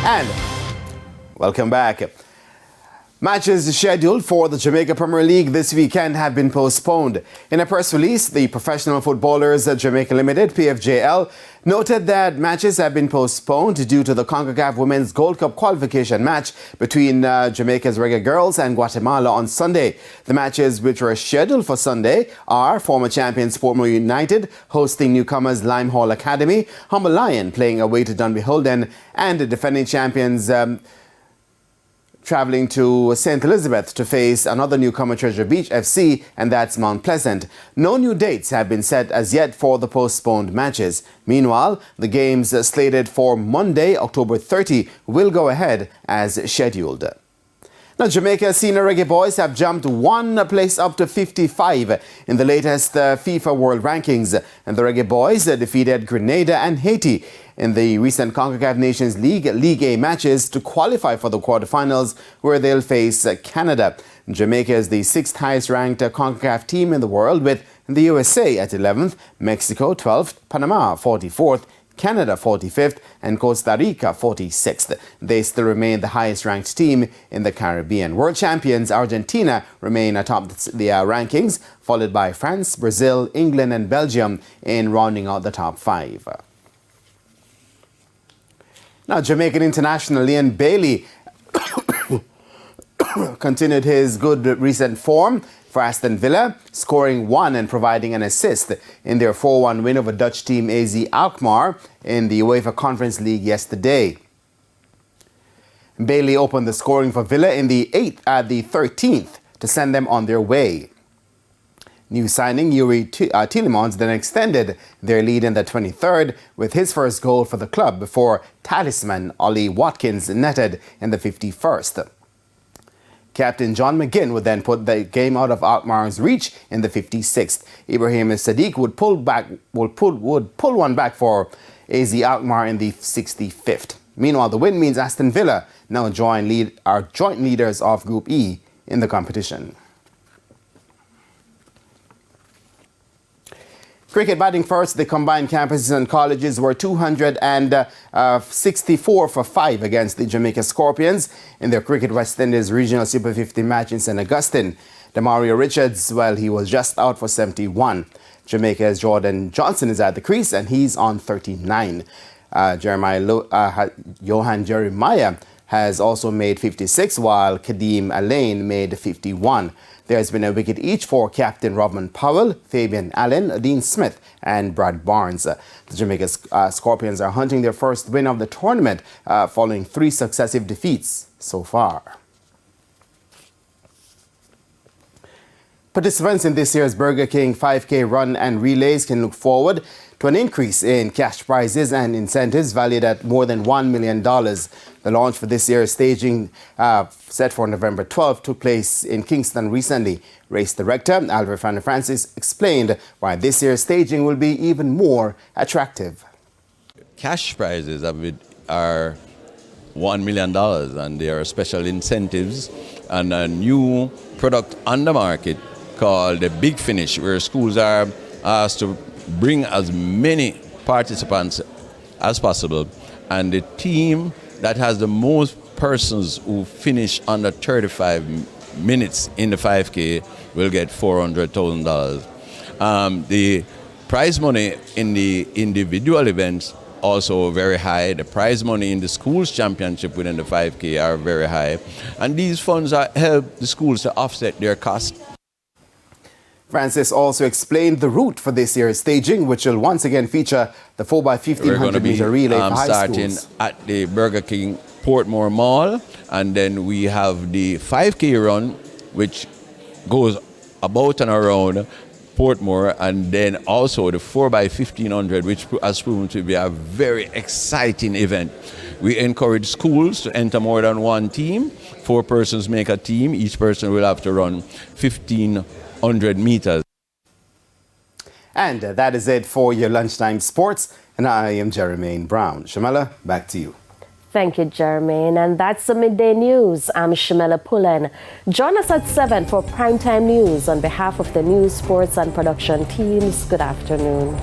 And welcome back. Matches scheduled for the Jamaica Premier League this weekend have been postponed. In a press release, the Professional Footballers Jamaica Limited, PFJL, noted that matches have been postponed due to the CONCACAF Women's Gold Cup qualification match between Jamaica's Reggae Girls and Guatemala on Sunday. The matches which were scheduled for Sunday are former champions Portmore United hosting newcomers Limehall Academy, Humble Lion playing away to Dunbeholden, and the defending champions travelling to St. Elizabeth to face another newcomer, Treasure Beach FC, and that's Mount Pleasant. No new dates have been set as yet for the postponed matches. Meanwhile, the games slated for Monday, October 30, will go ahead as scheduled. Now, Jamaica's senior reggae boys have jumped one place up to 55 in the latest FIFA World Rankings, and the reggae boys defeated Grenada and Haiti in the recent CONCACAF Nations League League A matches to qualify for the quarterfinals, where they'll face Canada. Jamaica is the sixth highest ranked CONCACAF team in the world, with the USA at 11th, Mexico 12th, Panama 44th, Canada 45th, and Costa Rica 46th. They still remain the highest ranked team in the Caribbean. World champions Argentina remain atop the rankings, followed by France, Brazil, England and Belgium in rounding out the top five. Now, Jamaican international Ian Bailey continued his good recent form for Aston Villa, scoring one and providing an assist in their 4-1 win over Dutch team AZ Alkmaar in the UEFA Conference League yesterday. Bailey opened the scoring for Villa in the 13th to send them on their way. New signing Yuri Tielemans then extended their lead in the 23rd with his first goal for the club before talisman Ollie Watkins netted in the 51st. Captain John McGinn would then put the game out of Alkmaar's reach in the 56th. Ibrahim Sadiq would pull one back for AZ Alkmaar in the 65th. Meanwhile, the win means Aston Villa now are joint leaders of Group E in the competition. Cricket batting first, the combined campuses and colleges were 264 for 5 against the Jamaica Scorpions in their Cricket West Indies Regional Super 50 match in St. Augustine. Demario Richards, he was just out for 71. Jamaica's Jordan Johnson is at the crease and he's on 39. Johan Jeremiah has also made 56, while Kadeem Alain made 51. There has been a wicket each for Captain Robin Powell, Fabian Allen, Dean Smith and Brad Barnes. The Jamaica Scorpions are hunting their first win of the tournament following 3 successive defeats so far. Participants in this year's Burger King 5K run and relays can look forward to an increase in cash prizes and incentives valued at more than $1 million. The launch for this year's staging, set for November 12th, took place in Kingston recently. Race director Albert Francis explained why this year's staging will be even more attractive. Cash prizes are $1 million, and there are special incentives and a new product on the market called the Big Finish, where schools are asked to bring as many participants as possible, and the team that has the most persons who finish under 35 minutes in the 5K will get $400,000. The prize money in the individual events also very high. The prize money in the schools championship within the 5K are very high, and these funds help the schools to offset their costs. Francis also explained the route for this year's staging, which will once again feature the 4x1500 meter relay for high starting schools. At the Burger King Portmore Mall, and then we have the 5K run, which goes about and around Portmore, and then also the 4x1500, which has proven to be a very exciting event. We encourage schools to enter more than one team. 4 persons make a team. Each person will have to run 1,500 meters. And that is it for your lunchtime sports. And I am Jermaine Brown. Shamala, back to you. Thank you, Jermaine. And that's the Midday News. I'm Shamela Pullen. Join us at 7 for Primetime News. On behalf of the news, sports and production teams, good afternoon.